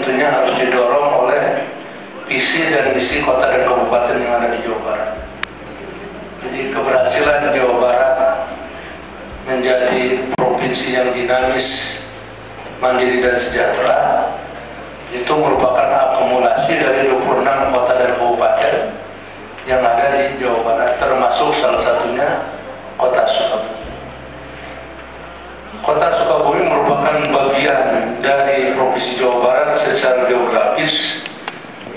tentunya harus didorong oleh visi dan misi kota dan kabupaten yang ada di Jawa Barat. Jadi keberhasilan Jawa Barat menjadi provinsi yang dinamis, mandiri dan sejahtera itu merupakan akumulasi dari 26 kota dan kabupaten yang ada di Jawa Barat, termasuk salah satunya kota Sukabumi. Kota Sukabumi merupakan bagian dari Provinsi Jawa Barat secara geografis.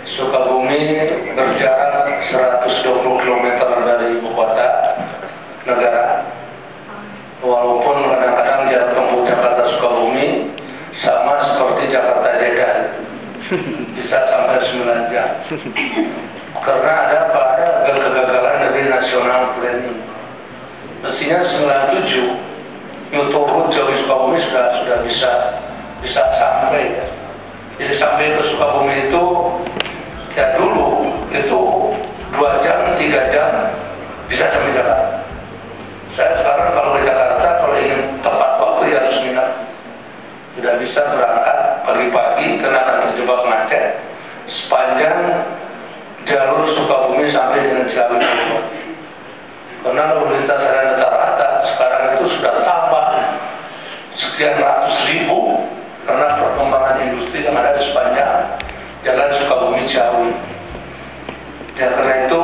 Sukabumi berjarak 120 km dari ibu kota negara. Walaupun kadang-kadang jarak tempuh Jakarta Sukabumi sama seperti Jakarta Jeddah, bisa sampai 9 jam. Karena ada kegagalan dari national planning. Mestinya 97 New Road jauh Sukabumi sudah bisa sampai ya. Jadi sampai ke Sukabumi itu ya dulu itu 2 jam 3 jam bisa sampai Jakarta. Saya sekarang kalau di Jakarta kalau ingin tepat waktu ya harus minat. Tidak bisa berangkat pagi-pagi karena akan terjebak macet sepanjang jalur Sukabumi sampai dengan Ciawi. Karena lalu lintas rata-rata sekarang itu sudah tambah sekian ratus ribu karena perkembangan industri yang ada di sepanjang jalan Sukabumi Ciawi. Ya karena itu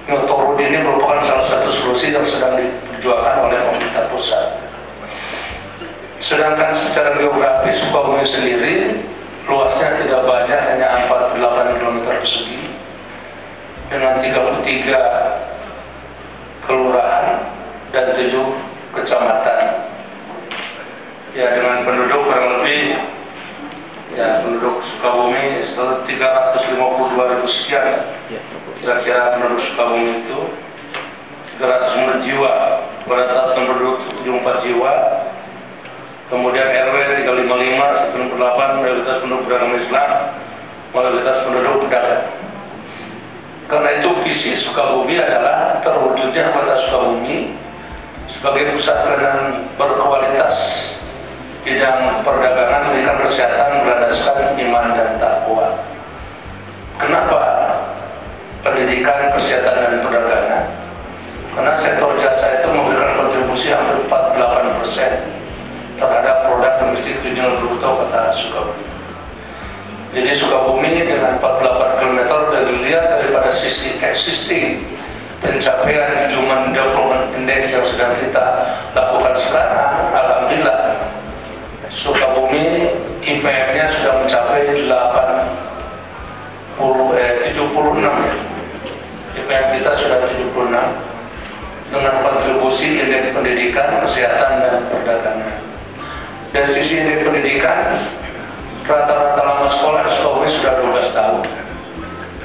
Motor ini merupakan salah satu solusi yang sedang diperjuangkan oleh pemerintah pusat. Sedangkan secara geografis Sukabumi sendiri luasnya tidak banyak, hanya 48 km persegi dengan 33 kelurahan dan 7 kecamatan. Ya dengan penduduk kurang lebih ya penduduk Sukabumi 352.000 sekian. Kira-kira penduduk Sukabumi itu 300 jiwa, rata-rata penduduk 74 jiwa. Kemudian RW 355, 98, mayoritas penduduk beragama Islam, mayoritas penduduk pedagang. Karena itu visi Sukabumi adalah terwujudnya kota Sukabumi sebagai pusat pelayanan berkualitas bidang perdagangan, pendidikan, kesehatan berdasarkan iman dan takwa. Kenapa pendidikan, kesehatan dan perdagangan? Karena sektor jasa itu memberikan kontribusi hampir 48% terhadap produk domestik regional bruto kota Sukabumi. Jadi Sukabumi dengan 48 km sudah dilihat daripada sisi existing pencapaian Human Development Index yang sedang kita lakukan sekarang. Alhamdulillah Sukabumi IPM-nya sudah mencapai 76 ya. IPM kita sudah 76 dengan kontribusi indeks pendidikan, kesehatan dan perdagangan. Dari sisi indeks pendidikan, rata-rata lama sekolah di Sukabumi sudah 12 tahun.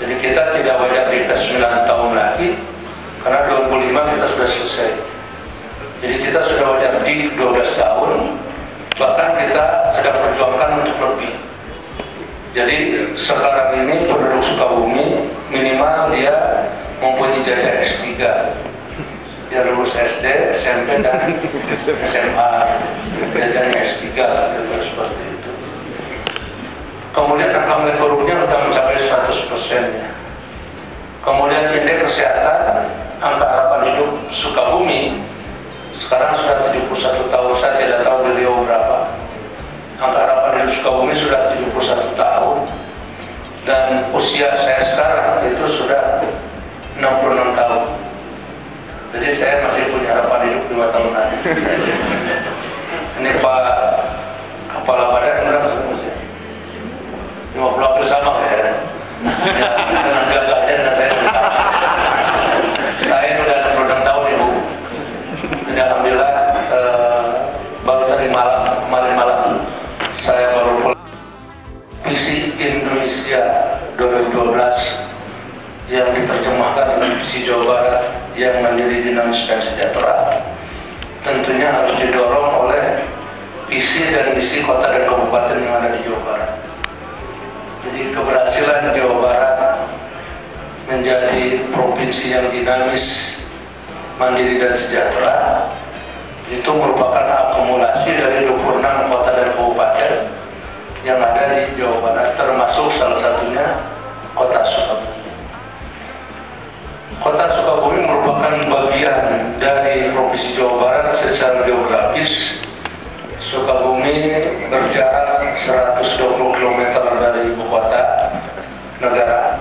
Jadi kita tidak wajib dites 9 tahun lagi, karena 25 kita sudah selesai. Jadi kita sudah wajib di 12 tahun, bahkan kita sedang perjuangkan untuk lebih. Jadi sekarang ini penduduk Sukabumi minimal dia mempunyai ijazah S3. Dia lulus SD, SMP dan SMA, ijazahnya S3 seperti itu. Kemudian angka korupsinya sudah mencapai 100%. Kemudian indeks kesehatan, angka harapan hidup Sukabumi sekarang sudah 71 tahun. Saya tidak tahu beliau berapa. Angka harapan hidup Sukabumi sudah 71 tahun. Dan usia saya sekarang itu sudah 66 tahun. Jadi saya masih punya harapan hidup 5 tahun lagi. Ini Pak Kepala Badan berapa usia? 50 hampir sama ya. Dengan gagahnya dan saya sudah 66 tahun Ibu. Jadi alhamdulillah baru tadi kemarin malam saya baru pulang. Visi Indonesia 2012 yang diterjemahkan oleh visi Jawa Barat yang mandiri, dinamis dan sejahtera tentunya harus didorong oleh visi dan misi kota dan kabupaten yang ada di Jawa Barat. Jadi keberhasilan Jawa Barat menjadi provinsi yang dinamis, mandiri dan sejahtera itu merupakan akumulasi dari 26 kota dan kabupaten yang ada di Jawa Barat, termasuk salah satunya Kota Sukabumi. Kota Sukabumi merupakan bagian dari Provinsi Jawa Barat secara geografis. Sukabumi berjarak 120 km dari ibu kota negara.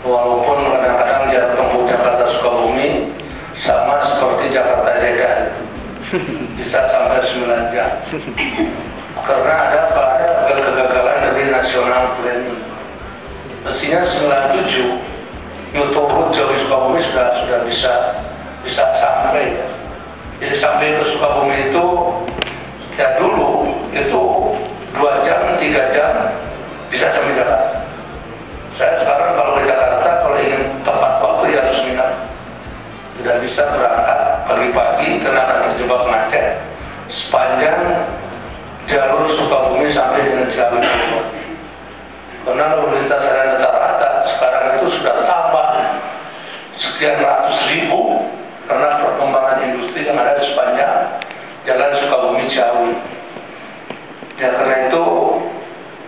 Walaupun kadang-kadang jarak tempuh Jakarta Sukabumi sama seperti Jakarta Jeddah, bisa sampai 9 jam. Karena ada kegagalan dari nasional planning. Mestinya 97 Youtube Jawa Sukabumi sudah bisa sampai ya. Jadi sampai ke Sukabumi itu ya dulu itu 2 jam, 3 jam bisa sampai Jakarta. Saya sekarang kalau di Jakarta kalau ingin tepat waktu ya harus minat. Tidak bisa berangkat pagi-pagi karena akan terjebak macet sepanjang jalur Sukabumi sampai dengan Ciawi. Karena lalu lintas rata-rata sekarang itu sudah tambah sekian ratus ribu karena perkembangan industri yang ada di sepanjang jalan Sukabumi Ciawi. Ya, karena itu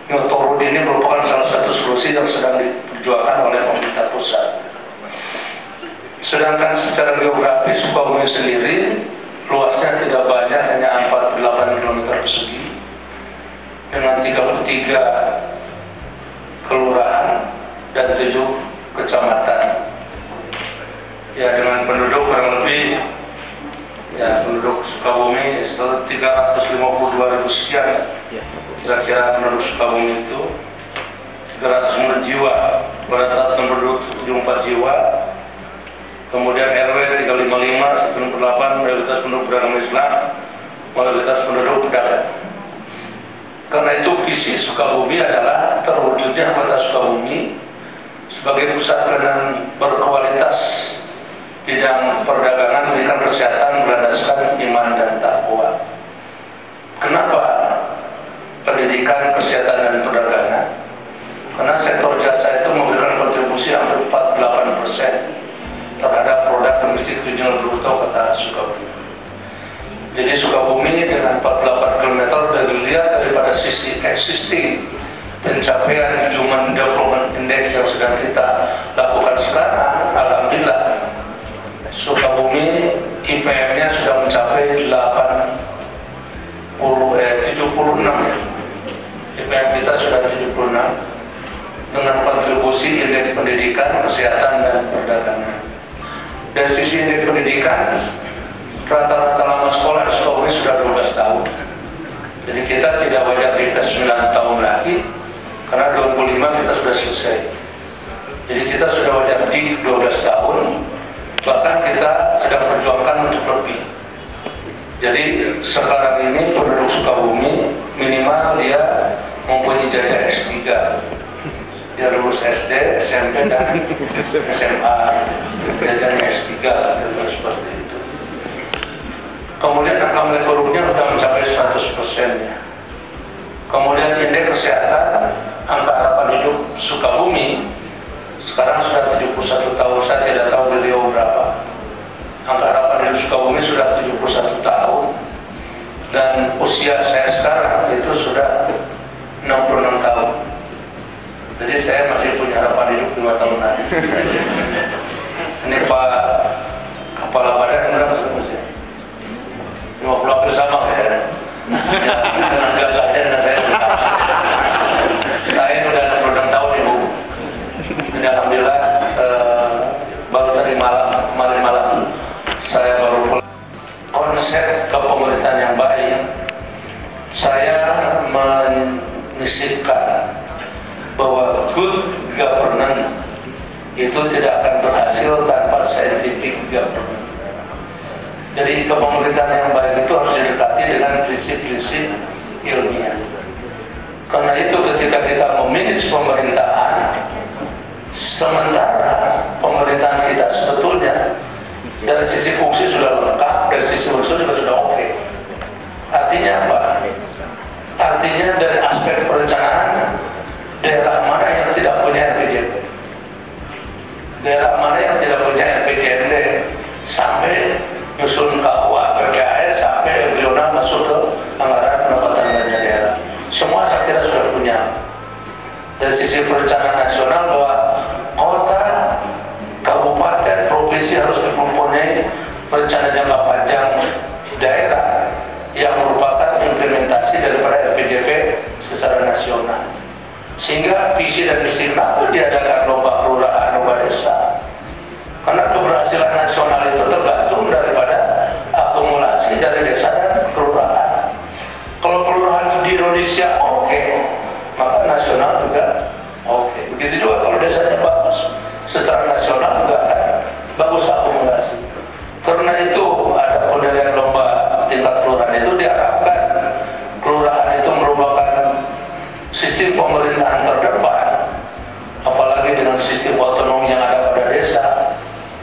Motor Road ini merupakan salah satu solusi yang sedang diperjuangkan oleh pemerintah pusat. Sedangkan secara geografis Sukabumi sendiri luasnya tidak banyak, hanya 48 km persegi dengan 33 kelurahan dan 7 kecamatan. Ya, dengan penduduk kurang lebih ya penduduk Sukabumi 352.000 sekian. Kira-kira penduduk Sukabumi itu 300 jiwa, rata-rata penduduk 74 jiwa. Kemudian RW 355, 98 mayoritas penduduk beragama Islam, mayoritas penduduk pedagang. Karena itu visi Sukabumi adalah terwujudnya Kota Sukabumi sebagai pusat pelayanan berkualitas bidang perdagangan, bidang kesehatan berdasarkan iman dan takwa. Kenapa pendidikan, kesehatan dan perdagangan? Karena sektor jasa itu memberikan kontribusi hampir 48% terhadap produk domestik regional bruto Kota Sukabumi. Jadi Sukabumi dengan 48 km dari dilihat daripada sisi existing pencapaian Human Development Index yang sedang kita lakukan sekarang, alhamdulillah Sukabumi IPM-nya sudah mencapai 76 ya. IPM kita sudah 76 dengan kontribusi indeks pendidikan, kesehatan dan perdagangan. Dari sisi indeks pendidikan, rata-rata lama sekolah di Sukabumi sudah 12 tahun. Jadi kita tidak wajib kita 9 tahun lagi, karena 2005 kita sudah selesai. Jadi kita sudah wajib di 12 tahun, bahkan kita sedang perjuangkan untuk lebih. Jadi sekarang ini penduduk Sukabumi minimal dia mempunyai ijazah S3. Dia lulus SD, SMP dan SMA, ijazahnya S3 dan seperti itu. Kemudian angka ekonominya sudah mencapai 100% ya. Kemudian indeks kesehatan, angka harapan hidup Sukabumi sekarang sudah 71 tahun, saya tidak tahu dari berapa. Angka harapan hidup Sukabumi sudah 71 tahun, dan usia saya sekarang itu sudah 66 tahun. Jadi saya masih punya harapan hidup 5 tahun lagi. Ini Pak Kepala Badan berapa usia? 50 hampir sama ya. Dengan gagahnya dan saya sudah. Saya sudah 66 tahun Ibu. Jadi alhamdulillah baru tadi kemarin malam saya baru konsep kepemerintahan yang baik. Saya menyisipkan bahwa good governance itu tidak akan berhasil tanpa scientific governance. Jadi kepemerintahan yang baik itu harus didekati dengan prinsip-prinsip ilmiah. Karena itu ketika kita memanage pemerintahan, sementara pemerintahan kita sebetulnya dari sisi fungsi sudah lengkap, dari sisi unsur juga sudah oke. Artinya apa? Artinya dari aspek perencanaan, daerah mana yang tidak punya RPJMD, daerah mana yang tidak punya RPJMD, sampai nyusun KUA, PKS, sampai regional masuk ke anggaran pendapatan belanja daerah. Semua saya kira provinsi harus mempunyai rencana jangka panjang daerah yang merupakan implementasi daripada LPJP secara nasional. Sehingga visi dan misi itu diadakan lomba kelurahan, lomba desa. Karena keberhasilan nasional itu tergantung daripada akumulasi dari desa dan kelurahan. Kalau kelurahan di Indonesia oke, maka nasional juga oke. Begitu juga kalau desanya bagus, secara nasional juga akan bagus akumulasi. Karena itu ada penilaian lomba tingkat kelurahan itu diharapkan kelurahan itu merupakan sistem pemerintahan terdepan, apalagi dengan sistem otonomi yang ada pada desa,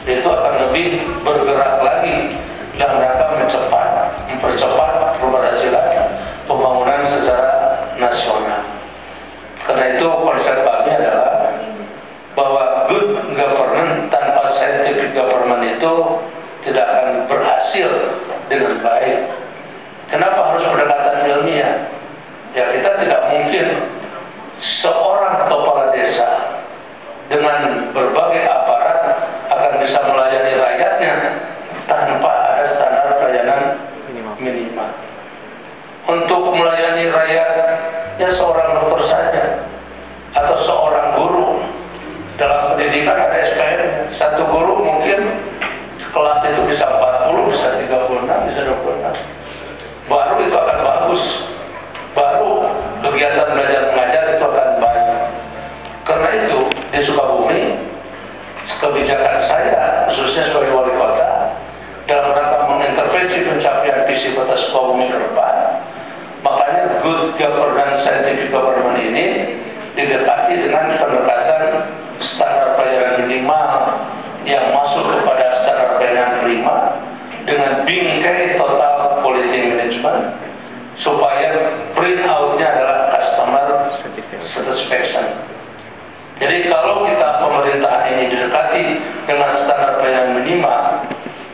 itu akan lebih bergerak lagi dalam rangka mempercepat keberhasilan pembangunan secara nasional. Karena itu konsep kami adalah bahwa good government tanpa scientific government itu tidak akan berhasil dengan baik. Kenapa harus pendekatan ilmiah? Ya, kita tidak mungkin seorang kepala desa dengan berbagai aparat akan bisa melayani rakyatnya tanpa ada standar pelayanan minimal. Untuk melayani rakyatnya seorang dokter saja atau seorang guru dalam pendidikan ada SPM. Satu guru mungkin kelas itu bisa 40, bisa 36, bisa 26. Baru itu akan bagus. Baru kegiatan belajar mengajar itu akan baik. Karena itu di Sukabumi, kebijakan saya khususnya sebagai wali kota dalam rangka mengintervensi pencapaian visi kota Sukabumi ke depan. Makanya good governance scientific government ini didekati dengan pendekatan standar pelayanan minimal yang masuk kepada standar pelayanan prima dengan bingkai total quality management, supaya print out-nya adalah customer satisfaction. Jadi kalau kita pemerintahan ini didekati dengan standar pelayanan minimal,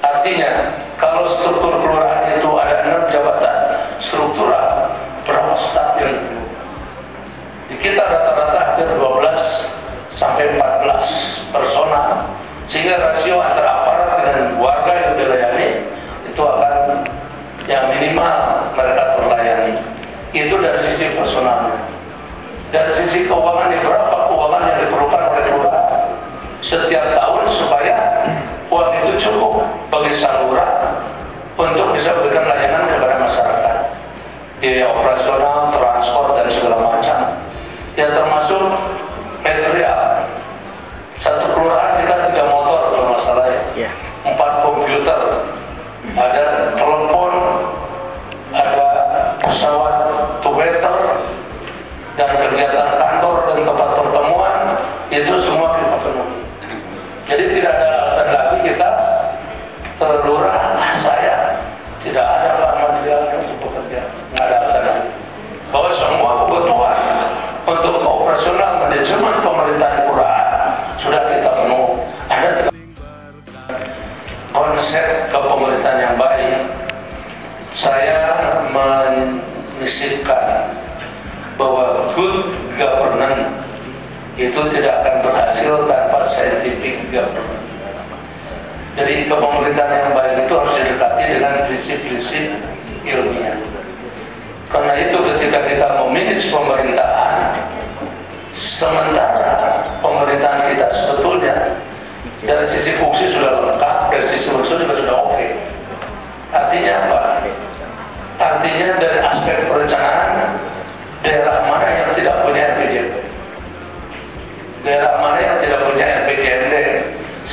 artinya kalau struktur kelurahan itu ada 6 jabatan struktural, berapa staf yang perlu? Kita rata-rata hampir 12 sampai 14 personal, sehingga rasio antara aparat dengan warga yang dilayani itu akan yang minimal mereka terlayani. Itu dari sisi personalnya. Dari sisi keuangan, berapa keuangan yang diperlukan oleh kelurahan setiap tahun supaya uang itu cukup bagi sang lurah untuk bisa berikan layanan kepada masyarakat, biaya operasional, transport dan segala macam. Ya, termasuk material. Satu kelurahan kita 3 motor kalau nggak salah ya, 4 komputer, ada telepon, ada pesawat tubeter, dan kegiatan kantor dan tempat pertemuan itu semua kita penuhi. Jadi tidak ada alasan lagi kita terlurah saya tidak ada material untuk bekerja, nggak ada alasan lagi. Bahwa semua kebutuhan untuk operasional manajemen pemerintahan kelurahan sudah kita penuhi. Ada konsep kepemerintahan yang baik. Saya menyisipkan bahwa good governance itu tidak akan berhasil tanpa scientific governance. Jadi kepemerintahan yang baik itu harus didekati dengan prinsip-prinsip ilmiah. Karena itu ketika kita memanage pemerintahan, sementara pemerintahan kita sebetulnya dari sisi fungsi sudah lengkap, dari sisi unsur juga sudah oke. Artinya apa? Artinya dari aspek perencanaan, daerah mana yang tidak punya RPJP, daerah mana yang tidak punya RPJMD,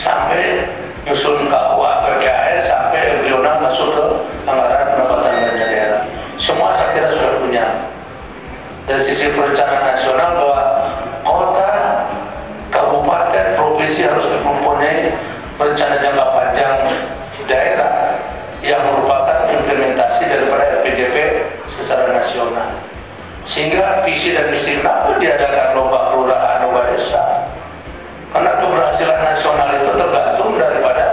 sampai nyusun KUA, PKS, sampai embrional masuk ke anggaran pendapatan belanja daerah. Semua saya kira sudah punya. Dari sisi perencanaan nasional bahwa kota, kabupaten, provinsi harus mempunyai rencana jangka panjang daerah yang merupakan implementasi daripada LPJP secara nasional. Sehingga visi dan misi itu diadakan lomba kelurahan, lomba desa. Karena keberhasilan nasional itu tergantung daripada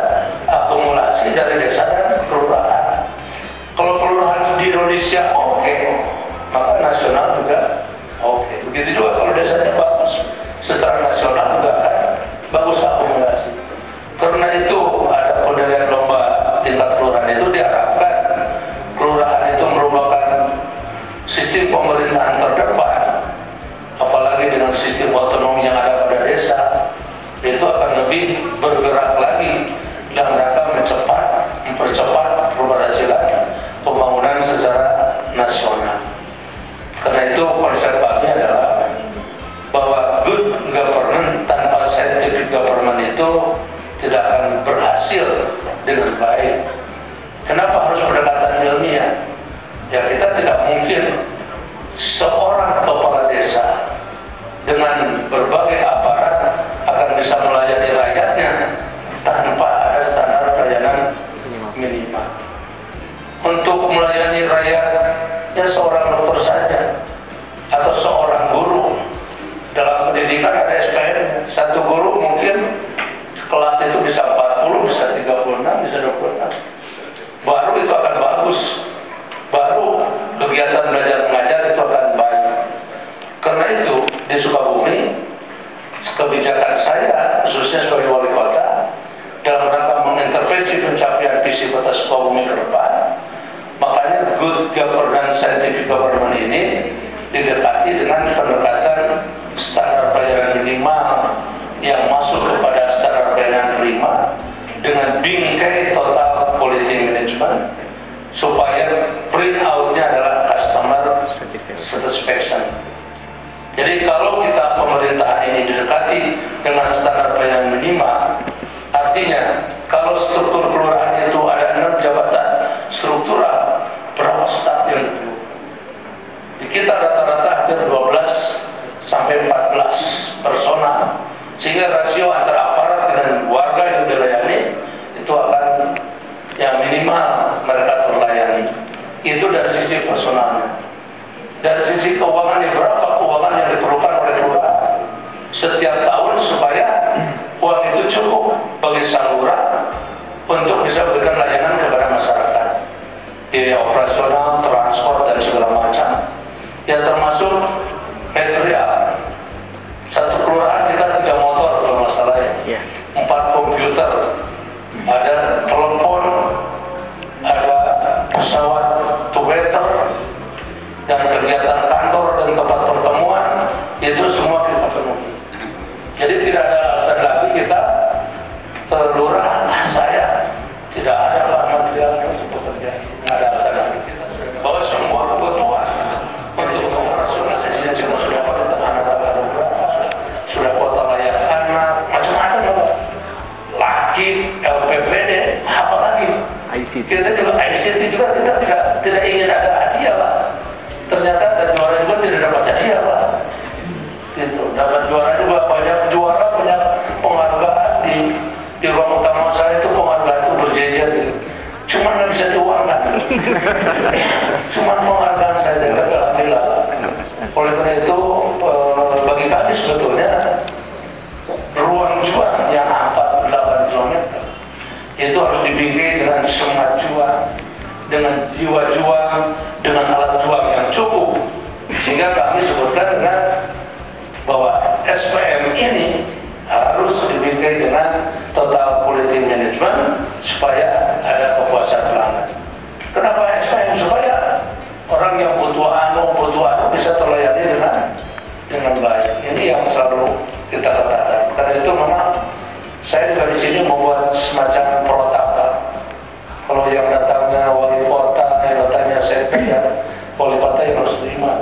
dengan baik. Kenapa harus pendekatan ilmiah? Ya kita tidak mungkin seorang kepala desa dengan berbagai aparat akan bisa melayani rakyatnya tanpa ada standar pelayanan minimal. Untuk melayani rakyatnya seorang dokter saja atau seorang guru dalam pendidikan ada SPM. Satu guru mungkin kelas itu bisa 40, bisa 36, bisa 26. Baru itu akan bagus. Baru kegiatan belajar mengajar itu akan baik. Karena itu di Sukabumi, kebijakan saya khususnya sebagai wali kota dalam rangka mengintervensi pencapaian visi kota Sukabumi ke depan. Makanya good governance, scientific government ini didekati dengan pendekatan standar pelayanan minimal yang masuk kepada standar pelayanan prima dengan bingkai total quality management supaya print outnya adalah customer satisfaction. Jadi kalau kita pemerintahan ini didekati dengan standar pelayanan minimal, artinya kalau struktur kelurahan itu ada 6 jabatan struktural, berapa staf yang perlu? Kita rata-rata hampir 12 sampai 14 personal, sehingga rasio antara aparat dengan warga yang dilayani itu akan yang minimal mereka terlayani. Itu dari sisi personalnya. Dari sisi keuangannya, berapa keuangan yang diperlukan oleh kelurahan setiap tahun supaya uang itu cukup bagi sang lurah untuk bisa berikan layanan kepada masyarakat, biaya operasional, transport dan segala macam. Ya termasuk material. Satu kelurahan kita 3 motor kalau masalah ya, 4 komputer, ada telepon, ada pesawat tubeter, dan kegiatan kantor dan tempat pertemuan itu semua kita penuhi. Jadi tidak ada alasan lagi kita terlurah saya tidak ada material untuk bekerja, tidak ada alasan lagi kita bahwa semua kebutuhan untuk operasionalisasinya semua sudah pada tangan sudah kota layak anak macam-macam lagi LPPD apa lagi kita juga ICT juga kita tidak ingin ada hadiah lah. Ternyata ada juara juga tidak dapat hadiah lah. Gitu. Dapat juara juga banyak juara, banyak penghargaan di ruang utama saya itu penghargaan itu berjejer gitu. Cuma nggak bisa diuangkan. Cuma penghargaan saya dapat alhamdulillah. Oleh karena itu bagi kami sebetulnya ruang juang yang 48 km itu harus dibingkai dengan semangat juang, dengan jiwa juang, dengan alat juang yang cukup, sehingga kami sebutkan dengan bahwa SPM ini harus dibingkai dengan total quality management supaya ada kepuasan pelanggan. Kenapa SPM? Supaya orang yang butuh bisa terlayani dengan baik. Ini yang selalu kita katakan. Karena itu memang saya juga di sini membuat semacam protokol. Kalau yang datangnya wali kota, yang datangnya sekda, wali kota yang harus terima.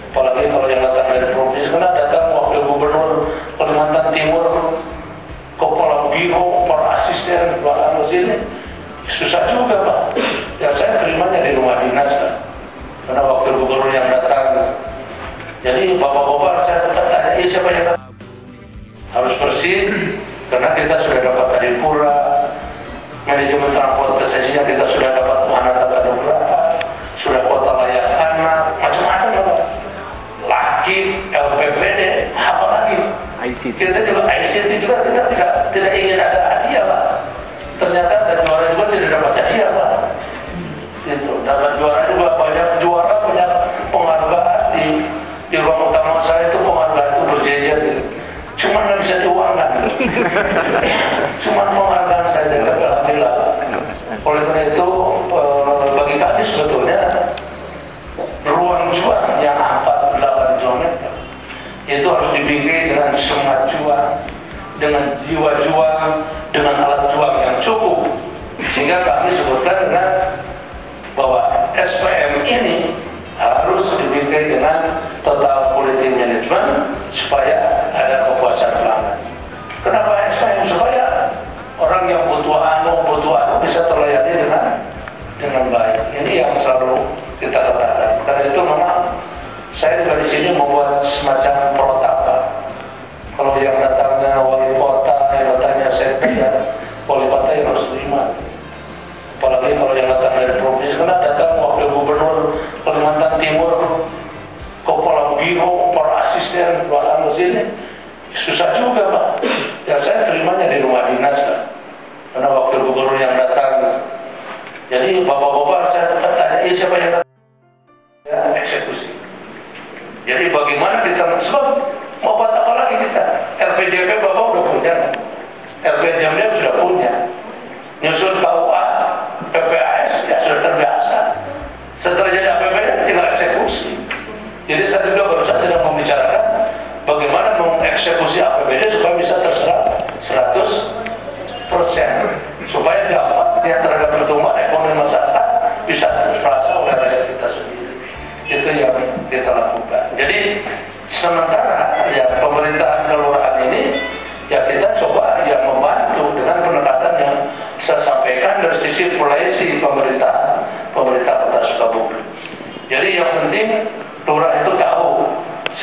Apalagi kalau yang datang dari provinsi, karena datang wakil gubernur Kalimantan Timur, kepala biro, para asisten, bahkan sini susah juga Pak. Ya saya terimanya di rumah dinas kan. Karena wakil gubernur yang datang. Jadi bapak-bapak saya tetap tanya, siapa yang datang? Harus bersih, karena kita sudah dapat adipura, manajemen transportasinya kita sudah dapat mana tata negara, sudah kota layak anak, macam-macam Pak. Lagi LPPD, apa lagi? Kita juga ICT juga kita tidak ingin ada hadiah Pak. Ternyata ada juara juga tidak dapat hadiah Pak. Itu dapat juara juga banyak juara, banyak penghargaan di ruang utama saya itu penghargaan itu berjejer gitu. Cuma nggak bisa diuangkan. Cuma penghargaan saja, alhamdulillah. Oleh karena itu bagi kami sebetulnya ruang juang yang 48 km itu harus dibingkai dengan semangat juang, dengan jiwa juang, dengan alat juang yang cukup, sehingga kami sebutkan dengan bahwa SPM ini harus dibingkai dengan total quality management supaya ada kepuasan pelanggan. Kenapa SPM? Supaya orang yang butuh anu bisa terlayani dengan baik. Ini yang selalu kita katakan. Karena itu memang saya dari sini membuat semacam protokol. Kalau yang datangnya wali kota, yang datangnya sekda, wali kota yang harus terima. Apalagi kalau yang datang dari provinsi, karena datang wakil gubernur Kalimantan Timur, kepala biro, para asisten, bahkan ke sini, susah juga Pak. Ya saya terimanya di rumah dinas Pak. Karena wakil gubernur yang datang. Jadi bapak-bapak saya tanya, siapa yang datang? Ya, eksekusi. Jadi bagaimana kita, sebab mau buat apa lagi kita? LPJP bapak udah punya, LPJP sudah punya, nyusun KUA, PPAS ya sudah terbiasa. Setelah jadi APBD tinggal eksekusi. Jadi saya juga baru saja sedang membicarakan bagaimana mengeksekusi APBD supaya bisa terserap 100%, supaya dampaknya terhadap pertumbuhan ekonomi masyarakat bisa terasa oleh rakyat kita sendiri. Itu yang kita lakukan. Jadi sementara ya pemerintahan kelurahan ini ya kita coba ya membantu dengan pendekatan yang saya sampaikan dari sisi polisi pemerintah Kota Sukabumi. Jadi yang penting lurah itu tahu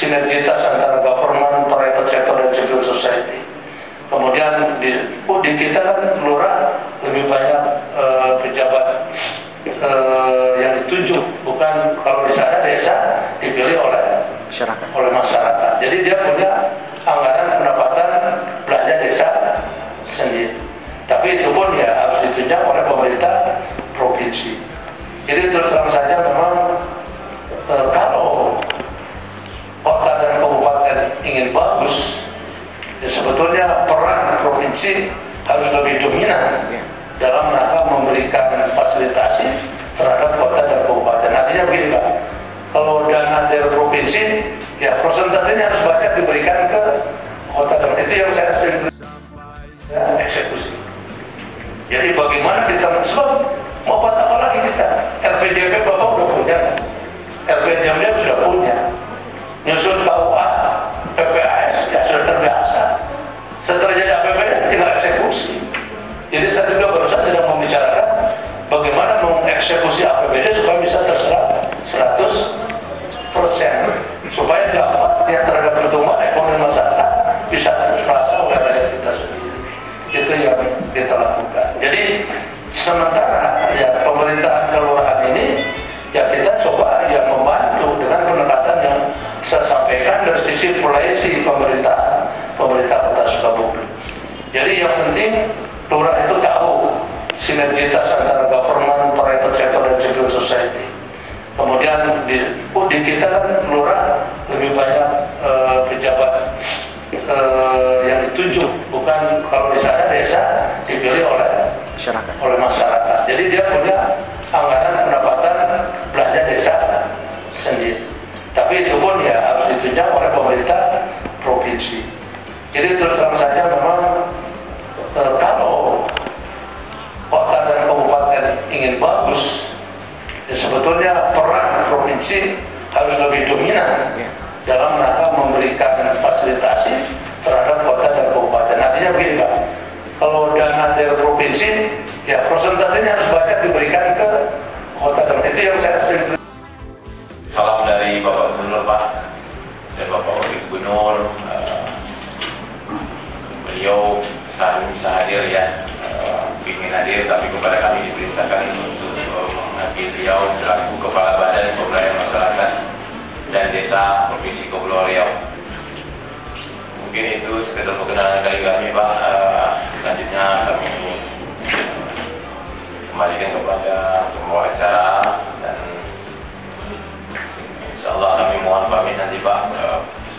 sinergitas antara government, private sector dan civil society. Kemudian di kita kan lurah lebih banyak pejabat yang ditunjuk, bukan kalau di sana desa dipilih oleh masyarakat. Jadi dia punya anggaran pendapatan belanja desa sendiri. Tapi itu pun ya harus ditunjang oleh pemerintah provinsi. Jadi terus terang saja memang kalau kota dan kabupaten ingin bagus, ya sebetulnya peran provinsi harus lebih dominan dalam rangka memberikan fasilitasi terhadap kota dan kabupaten. Artinya begini Pak, kalau dana dari provinsi, ya persentasenya harus banyak diberikan ke kota dan itu yang saya sering ya, eksekusi. Jadi bagaimana kita sebab mau buat apa lagi kita? LPJP bapak udah punya, LPJP sudah punya, nyusun KUA, PPAS ya sudah terbiasa. Setelah jadi APBD tinggal eksekusi. Jadi saya juga baru saja sedang membicarakan bagaimana mengeksekusi APBD supaya bisa terserap 100%, supaya dampaknya terhadap pertumbuhan ekonomi masyarakat bisa terasa oleh rakyat kita sendiri. Itu yang kita lakukan. Jadi sementara ya pemerintahan kelurahan ini ya kita coba ya membantu dengan pendekatan yang saya sampaikan dari sisi polisi pemerintah Kota Sukabumi. Jadi yang penting lurah itu tahu sinergitas antara government, private sector dan civil society. Kemudian di kita kan lurah lebih banyak pejabat yang ditunjuk, bukan kalau di sana desa dipilih oleh masyarakat. Jadi dia punya anggaran pendapatan belanja desa sendiri. Tapi itu pun ya harus ditunjang oleh pemerintah provinsi. Jadi terus terang saja memang kalau kota dan kabupaten ingin bagus, ya sebetulnya peran provinsi harus lebih dominan dalam rangka memberikan fasilitasi terhadap kota dan kabupaten. Artinya begini Pak, kalau dana dari provinsi, ya persentasenya harus banyak diberikan ke kota dan itu yang saya sering. Salam dari Bapak Gubernur Pak dan Bapak Wakil Gubernur. Beliau saat bisa hadir ya, ingin hadir tapi kepada kami diperintahkan untuk menghadiri beliau selaku Kepala Badan Pemberdayaan Masyarakat dan Desa Provinsi Kepulauan Riau. Mungkin itu sekedar perkenalan dari kami Pak. Selanjutnya kami kembalikan kepada pembawa acara dan insya Allah kami mohon pamit nanti Pak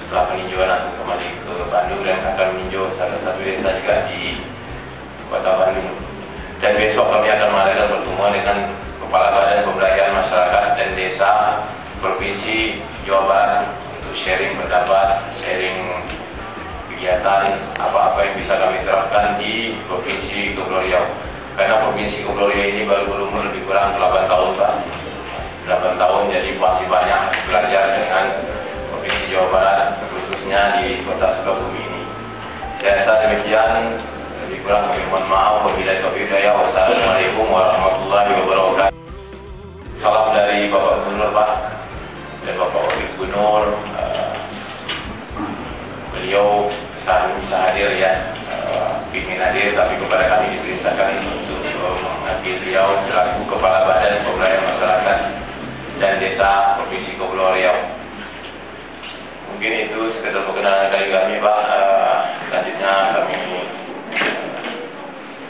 setelah peninjauan langsung kembali ke Bandung dan akan meninjau salah satu desa juga di Kota Bandung. Dan besok kami akan mengadakan pertemuan dengan Kepala Badan Pemberdayaan Masyarakat dan Desa Provinsi Jawa Barat untuk sharing pendapat, sharing kegiatan apa-apa yang bisa kami terapkan di Provinsi Kepulauan Riau. Karena Provinsi Kepulauan Riau ini baru berumur lebih kurang 8 tahun Pak. 8 tahun jadi masih banyak belajar dengan Provinsi Jawa Barat, khususnya di Kota Sukabumi ini. Dan saat demikian, kurang kami mohon maaf. Wabillahi taufiq wal hidayah. Wassalamualaikum warahmatullahi wabarakatuh. Salam dari Bapak Gubernur Pak dan Bapak Wakil Gubernur. Beliau saat ini bisa hadir ya, ingin hadir, tapi kepada kami diperintahkan untuk mengambil beliau selaku Kepala Badan Pemberdayaan Masyarakat dan Desa Provinsi Kepulauan Riau. Mungkin itu sekedar perkenalan dari kami Pak. Selanjutnya kami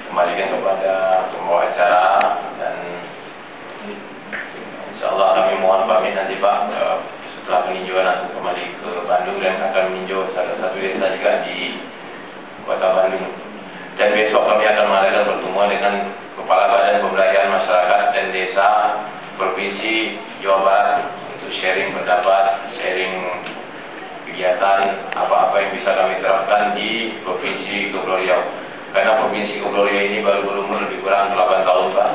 kembalikan kepada pembawa acara dan insyaallah kami mohon pamit nanti Pak setelah peninjauan untuk kembali ke Bandung dan akan meninjau salah satu desa juga di Kota Bandung. Dan besok kami akan mengadakan pertemuan dengan Kepala Badan Pemberdayaan Masyarakat dan Desa Provinsi Jawa Barat untuk sharing pendapat, sharing kegiatan apa-apa yang bisa kami terapkan di Provinsi Kepulauan Riau. Karena Provinsi Kepulauan Riau ini baru berumur lebih kurang 8 tahun Pak.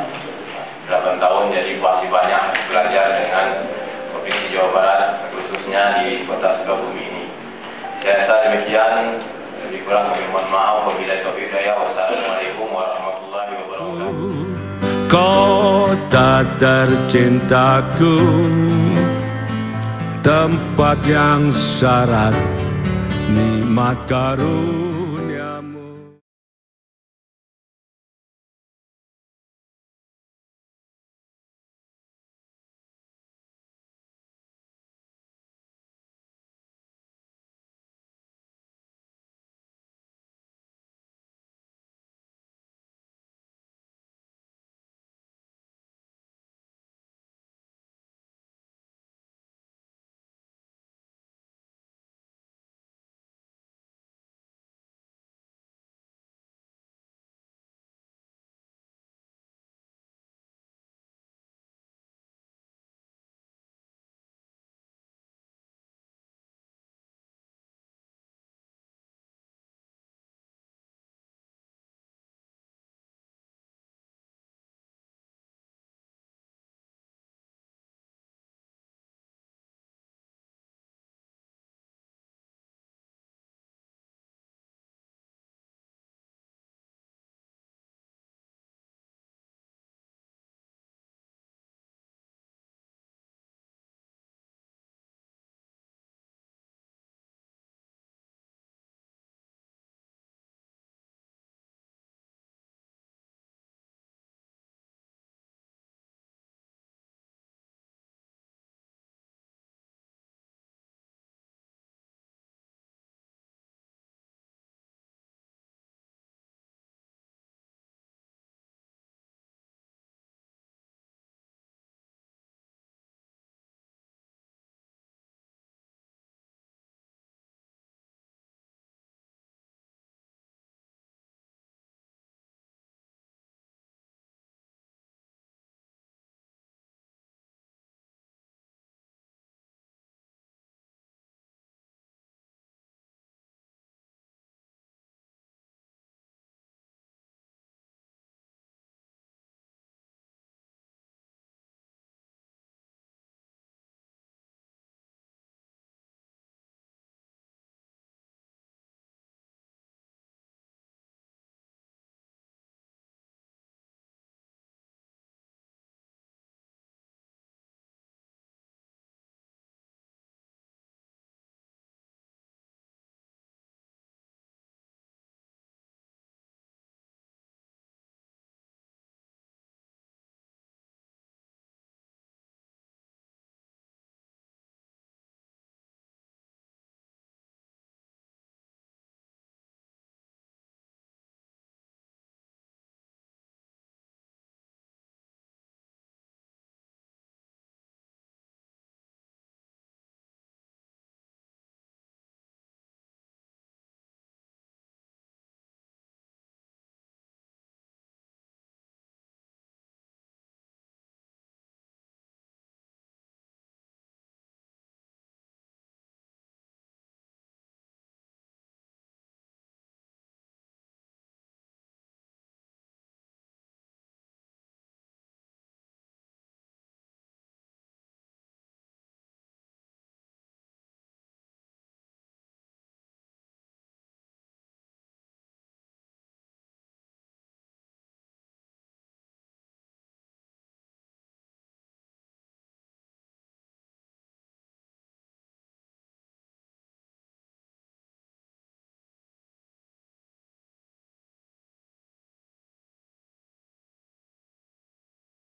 8 tahun, jadi masih banyak belajar dengan Provinsi Jawa Barat, khususnya di Kota Sukabumi ini. Saya rasa demikian, lebih kurang kami mohon maaf. Wabillahi taufiq wal hidayah. Wassalamualaikum warahmatullahi wabarakatuh. Kota tercintaku, tempat yang syarat nikmat karuniamu.